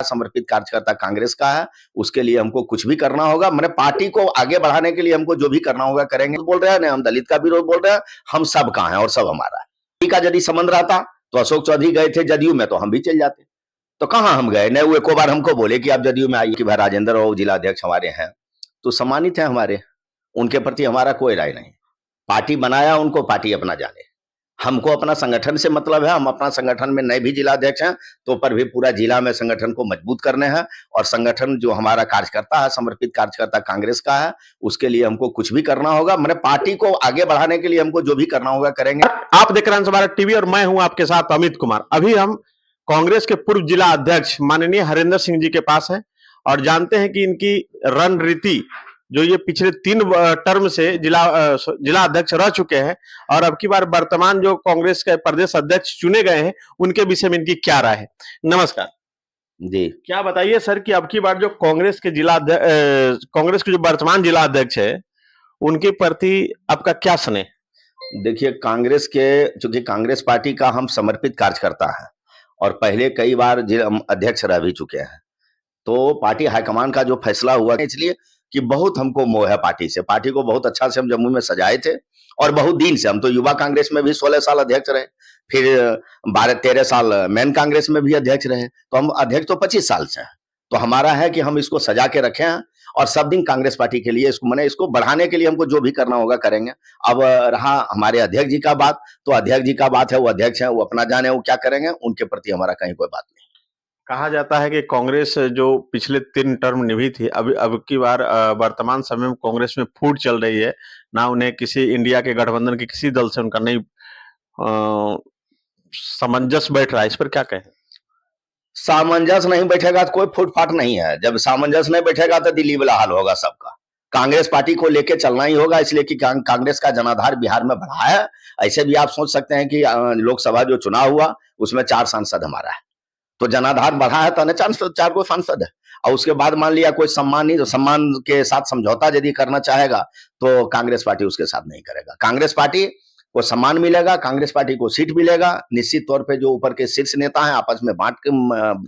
समर्पित कार्यकर्ता कांग्रेस का है, उसके लिए हमको कुछ भी करना होगा। मैंने पार्टी को आगे बढ़ाने के लिए हमको जो भी करना होगा करेंगे। बोल रहे हैं ना, हम दलित का विरोध बोल रहे हैं, हम सब का है और सब हमारा है। पार्टी का यदि संबंध रहता तो अशोक चौधरी गए थे जदयू में, तो हम भी चल जाते। तो कहाँ हम गए? नहीं, वो एको बार हमको बोले कि आप जदयू में आइए, कि भाई राजेंद्र और जिला अध्यक्ष हमारे हैं, तो सम्मानित है हमारे, उनके प्रति हमारा कोई राय नहीं। पार्टी बनाया उनको, पार्टी अपना जाने, हमको अपना संगठन से मतलब है। हम अपना संगठन में नए भी जिला अध्यक्ष हैं, तो पर भी पूरा जिला में संगठन को मजबूत करने हैं। और संगठन जो हमारा कार्यकर्ता है, समर्पित कार्यकर्ता कांग्रेस का है, उसके लिए हमको कुछ भी करना होगा। मैंने पार्टी को आगे बढ़ाने के लिए हमको जो भी करना होगा करेंगे। आप देख रहे हैं भारत टीवी और मैं हूं आपके साथ अमित कुमार। अभी हम कांग्रेस के पूर्व जिला अध्यक्ष माननीय हरेंद्र सिंह जी के पास हैं और जानते हैं कि इनकी रणनीति जो ये पिछले 3 टर्म से जिला अध्यक्ष रह चुके हैं और अब की बार वर्तमान जो कांग्रेस के प्रदेश अध्यक्ष चुने गए हैं उनके विषय में इनकी क्या राय है। नमस्कार जी। क्या बताइए सर कि अब की बार जो कांग्रेस के कांग्रेस के जो वर्तमान जिला अध्यक्ष है उनके प्रति आपका क्या स्नेह? देखिए, कांग्रेस के, चूंकि कांग्रेस पार्टी का हम समर्पित कार्यकर्ता है और पहले कई बार हम अध्यक्ष रह भी चुके हैं, तो पार्टी हाईकमान का जो फैसला हुआ, इसलिए कि बहुत हमको मोह है पार्टी से। पार्टी को बहुत अच्छा से हम जम्मू में सजाए थे और बहुत दिन से हम तो युवा कांग्रेस में भी 16 साल अध्यक्ष रहे, फिर 12-13 साल मेन कांग्रेस में भी अध्यक्ष रहे, तो हम अध्यक्ष तो 25 साल से हैं। तो हमारा है कि हम इसको सजा के रखे हैं और सब दिन कांग्रेस पार्टी के लिए इसको बढ़ाने के लिए हमको जो भी करना होगा करेंगे। अब रहा हमारे अध्यक्ष जी का बात, तो अध्यक्ष जी का बात है, वो अध्यक्ष है, वो अपना जाने वो क्या करेंगे, उनके प्रति हमारा कहीं कोई बात नहीं। कहा जाता है कि कांग्रेस जो पिछले 3 टर्म निभी थी, अब की बार वर्तमान समय में कांग्रेस में फूट चल रही है। ना उन्हें किसी इंडिया के गठबंधन के किसी दल से उनका नहीं सामंजस्य बैठ रहा है, इस पर क्या कहें? सामंजस्य नहीं बैठेगा तो कोई फूट फाट नहीं है। जब सामंजस्य नहीं बैठेगा तो दिल्ली वाला हाल होगा सबका। कांग्रेस पार्टी को लेके चलना ही होगा, इसलिए कि कांग्रेस का जनाधार बिहार में बढ़ा है। ऐसे भी आप सोच सकते हैं कि लोकसभा जो चुनाव हुआ उसमें 4 सांसद हमारा है, तो जनाधार बढ़ा है, तो न 4 को सांसद है। और उसके बाद मान लिया कोई सम्मान के साथ समझौता यदि करना चाहेगा तो कांग्रेस पार्टी उसके साथ नहीं करेगा। कांग्रेस पार्टी को सम्मान मिलेगा, कांग्रेस पार्टी को सीट मिलेगा। निश्चित तौर पे जो ऊपर के शीर्ष नेता हैं आपस में बांट के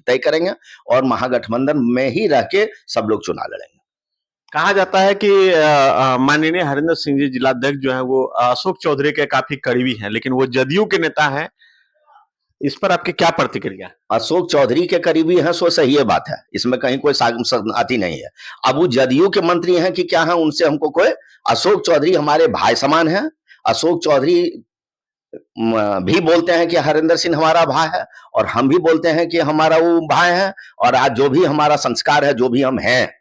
तय करेंगे और महागठबंधन में ही रह के सब लोग चुनाव लड़ेंगे। कहा जाता है कि माननीय हरेंद्र सिंह जी जिलाध्यक्ष जो है वो अशोक चौधरी के काफी करीबी हैं, लेकिन वो जदयू के नेता हैं। इस पर आपकी क्या प्रतिक्रिया? अशोक चौधरी के करीबी हैं, सो सही है बात है, इसमें कहीं कोई आती नहीं है। अब वो जदयू के मंत्री हैं कि क्या है, उनसे हमको कोई, अशोक चौधरी हमारे भाई समान है। अशोक चौधरी भी बोलते हैं कि हरेंद्र सिंह हमारा भाई है और हम भी बोलते हैं कि हमारा वो भाई है। और आज जो भी हमारा संस्कार है, जो भी हम हैं,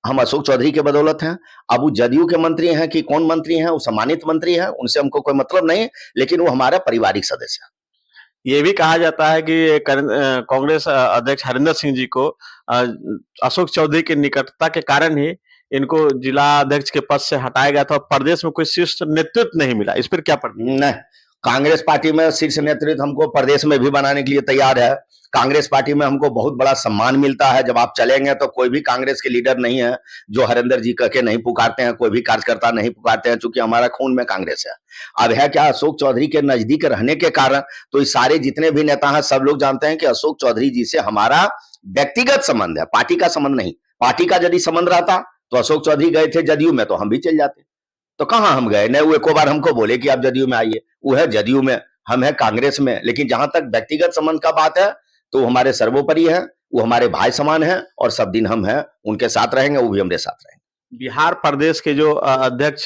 हम अशोक चौधरी के बदौलत हैं। अब वो जदयू के मंत्री हैं कि कौन मंत्री हैं, वो सम्मानित मंत्री हैं, उनसे हमको कोई मतलब नहीं, लेकिन वो हमारा पारिवारिक सदस्य है। ये भी कहा जाता है कि कांग्रेस अध्यक्ष हरेंद्र सिंह जी को अशोक चौधरी की निकटता के कारण ही इनको जिला अध्यक्ष के पद से हटाया गया था और प्रदेश में कोई शीर्ष नेतृत्व नहीं मिला। इस पर क्या नहीं, कांग्रेस पार्टी में शीर्ष नेतृत्व हमको प्रदेश में भी बनाने के लिए तैयार है। कांग्रेस पार्टी में हमको बहुत बड़ा सम्मान मिलता है। जब आप चलेंगे तो कोई भी कांग्रेस के लीडर नहीं है जो हरेंद्र जी कह के नहीं पुकारते हैं, कोई भी कार्यकर्ता नहीं पुकारते हैं, क्योंकि हमारा खून में कांग्रेस है। अब है क्या, अशोक चौधरी के नजदीक रहने के कारण तो ये सारे जितने भी नेता हैं सब लोग जानते हैं कि अशोक चौधरी जी से हमारा व्यक्तिगत संबंध है, पार्टी का संबंध नहीं। पार्टी का यदि संबंध रहता तो अशोक चौधरी गए थे जदयू में, तो हम भी चल जाते। तो कहाँ हम गए? नहीं, वो एको बार हमको बोले कि आप जदयू में आइए, वो है जदयू में, हम है कांग्रेस में। लेकिन जहां तक व्यक्तिगत संबंध का बात है तो हमारे सर्वोपरि है, वो हमारे भाई समान है और सब दिन हम हैं उनके साथ रहेंगे, वो भी हमारे साथ रहेंगे। बिहार प्रदेश के जो अध्यक्ष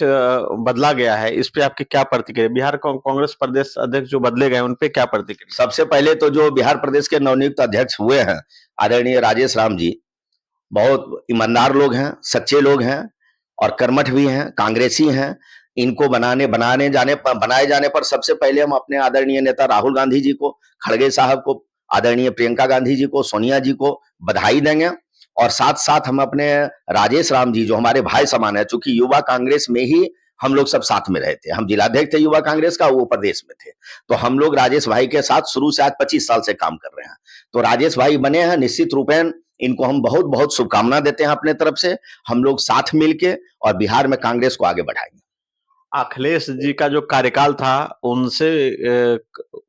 बदला गया है, इस पे आपकी क्या प्रतिक्रिया? बिहार कांग्रेस प्रदेश अध्यक्ष जो बदले गए उन पे क्या प्रतिक्रिया? सबसे पहले तो जो बिहार प्रदेश के नवनियुक्त अध्यक्ष हुए हैं आदरणीय राजेश राम जी, बहुत ईमानदार लोग हैं, सच्चे लोग हैं और कर्मठ भी हैं, कांग्रेसी हैं। इनको बनाए जाने पर सबसे पहले हम अपने आदरणीय नेता राहुल गांधी जी को, खड़गे साहब को, आदरणीय प्रियंका गांधी जी को, सोनिया जी को बधाई देंगे। और साथ साथ हम अपने राजेश राम जी जो हमारे भाई समान है, चूंकि युवा कांग्रेस में ही हम लोग सब साथ में रहे थे, हम जिलाध्यक्ष थे युवा कांग्रेस का, वो प्रदेश में थे, तो हम लोग राजेश भाई के साथ शुरू से आज 25 साल से काम कर रहे हैं। तो राजेश भाई बने हैं, निश्चित रूपेण इनको हम बहुत बहुत शुभकामना देते हैं अपने तरफ से। हम लोग साथ मिलके और बिहार में कांग्रेस को आगे बढ़ाएंगे। अखिलेश जी का जो कार्यकाल था उनसे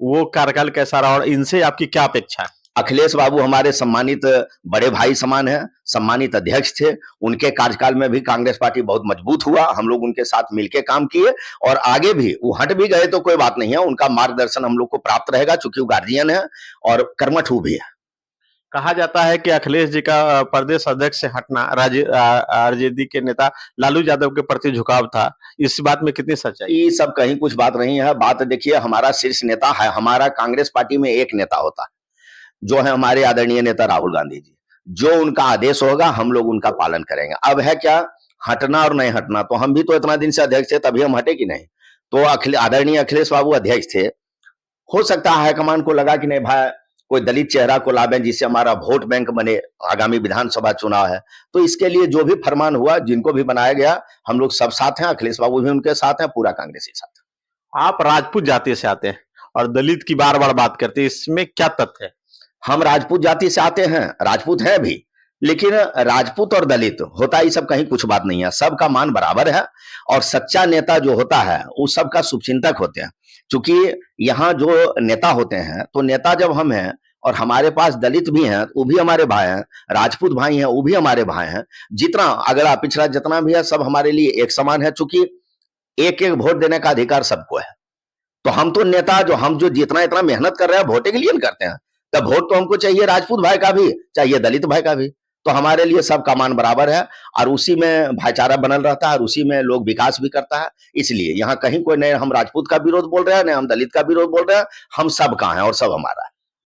वो कार्यकाल कैसा रहा और इनसे आपकी क्या अपेक्षा है? अखिलेश बाबू हमारे सम्मानित बड़े भाई समान हैं, सम्मानित अध्यक्ष थे। उनके कार्यकाल में भी कांग्रेस पार्टी बहुत मजबूत हुआ, हम लोग उनके साथ मिलकर काम किए और आगे भी वो हट भी गए तो कोई बात नहीं है, उनका मार्गदर्शन हम लोग को प्राप्त रहेगा, चूंकि वो गार्जियन है और कर्मठू भी है। कहा जाता है कि अखिलेश जी का प्रदेश अध्यक्ष से हटना आरजेडी के नेता लालू यादव के प्रति झुकाव था, इस बात में कितनी सच्चाई? ये सब कहीं कुछ बात नहीं है। बात देखिए, हमारा शीर्ष नेता है, हमारा कांग्रेस पार्टी में एक नेता होता है, जो है हमारे आदरणीय नेता राहुल गांधी जी। जो उनका आदेश होगा हम लोग उनका पालन करेंगे। अब है क्या हटना और नहीं हटना, तो हम भी तो इतना दिन से अध्यक्ष थे, तभी हम हटे कि नहीं। तो आदरणीय अखिलेश बाबू अध्यक्ष थे, हो सकता है हाईकमान को लगा कि नहीं भाई कोई दलित चेहरा को लावें जिससे हमारा वोट बैंक बने, आगामी विधानसभा चुनाव है, तो इसके लिए जो भी फरमान हुआ, जिनको भी बनाया गया, हम लोग सब साथ हैं, अखिलेश बाबू भी उनके साथ हैं, पूरा कांग्रेस के साथ। आप राजपूत जाति से आते हैं और दलित की बार बार बात करते हैं, इसमें क्या तथ्य है? हम राजपूत जाति से आते हैं, राजपूत हैं भी, लेकिन राजपूत और दलित होता ही सब कहीं कुछ बात नहीं है, सबका मान बराबर है। और सच्चा नेता जो होता है वो सबका शुभचिंतक होते हैं। चूंकि यहाँ जो नेता होते हैं, तो नेता जब हम हैं और हमारे पास दलित भी हैं, वो भी हमारे भाई हैं, राजपूत भाई हैं, वो भी हमारे भाई हैं, जितना अगला पिछड़ा जितना भी है, सब हमारे लिए एक समान है। चूंकि एक एक वोट देने का अधिकार सबको है, तो हम तो नेता जो हम जो जितना इतना मेहनत कर रहे हैं वोटे के लिए करते हैं, तब वोट तो हमको चाहिए राजपूत भाई का भी, चाहिए दलित भाई का भी। तो हमारे लिए सबका मान बराबर है और उसी में भाईचारा बनल रहता है और उसी में लोग विकास भी करता है। इसलिए यहाँ कहीं कोई नहीं हम राजपूत का विरोध बोल रहे हैं, नहीं हम दलित का विरोध बोल रहे हैं, हम सब का है और सब हमारा है।